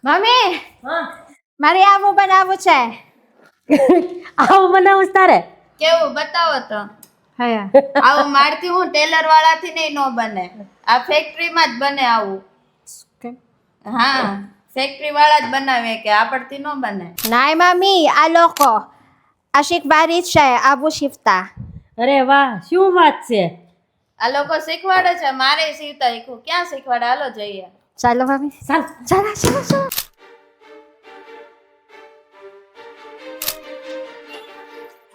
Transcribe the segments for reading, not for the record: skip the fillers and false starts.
Mummy હા મારે આવું બનાવવું છે. આવું બનાવું છે તારે? કેવું બતાવો તો. હયા આવું મારથી હું ટેલર વાળાથી નહીં નો બને. આ ફેક્ટરીમાં જ બને આવું. હા ફેક્ટરી વાળા જ બનાવે કે આપણથી નો બને. નાય મમ્મી આ લોકો આશિક બારી છે આવું શીખતા. અરે વાહ, શું વાત છે. આ લોકો શીખવાડે છે, મારે સીવતા શીખવું. ક્યાં શીખવાડે? હાલો જઈએ. ચાલો મમ્મી ચાલ. ચાલો ચાલો ચાલો.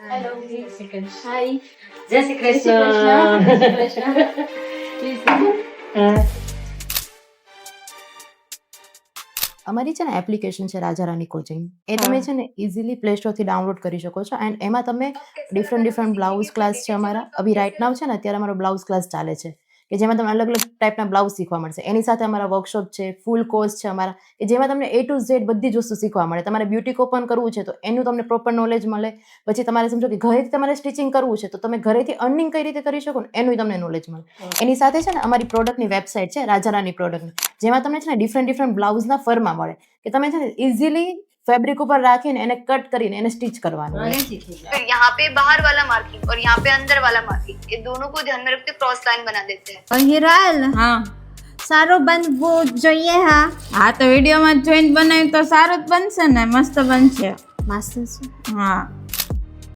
હાય, જય શ્રી કૃષ્ણ. અમારી છે ને એપ્લિકેશન છે રાજા રાની કોચિંગ, એ તમે છે ને ઇઝીલી પ્લે સ્ટોરથી ડાઉનલોડ કરી શકો છો. એન્ડ એમાં તમે ડિફરન્ટ બ્લાઉઝ ક્લાસ છે અમારા. અભી રાઇટ નાવ છે ને અત્યારે અમારો બ્લાઉઝ ક્લાસ ચાલે છે કે જેમાં તમને અલગ અલગ ટાઈપના બ્લાઉઝ શીખવા મળશે. એની સાથે અમારા વર્કશોપ છે, ફૂલ કોર્સ છે અમારા, કે જેમાં તમને A to Z બધી જ વસ્તુ શીખવા મળે. તમારે બ્યુટીક ઓપન કરવું છે તો એનું તમને પ્રોપર નોલેજ મળે. પછી તમારે સમજો કે ઘરેથી તમારે સ્ટિચિંગ કરવું છે તો તમે ઘરેથી અર્નિંગ કઈ રીતે કરી શકો ને એનું તમને નોલેજ મળે. એની સાથે છે ને અમારી પ્રોડક્ટની વેબસાઇટ છે રાજા રાની પ્રોડક્ટની, જેમાં તમને છે ને ડિફરન્ટ બ્લાઉઝના ફરમાં મળે કે તમે છે ને ઇઝીલી ફેબ્રિક ઉપર રાખીને એને કટ કરીને એને સ્ટિચ કરવાનું. फिर यहाँ पे बाहर वाला मार्किंग और यहाँ पे अंदर वाला मार्किंग, ये दोनों को ध्यान में रखते क्रॉस लाइन बना देते हैं. હિરાલ હા સારું બનવું જોઈએ. હા હા તો વિડીયોમાં જોઈને બનાવ્યું તો સારું જ બનશે ને, મસ્ત બનશે. મસ્ત છે. હા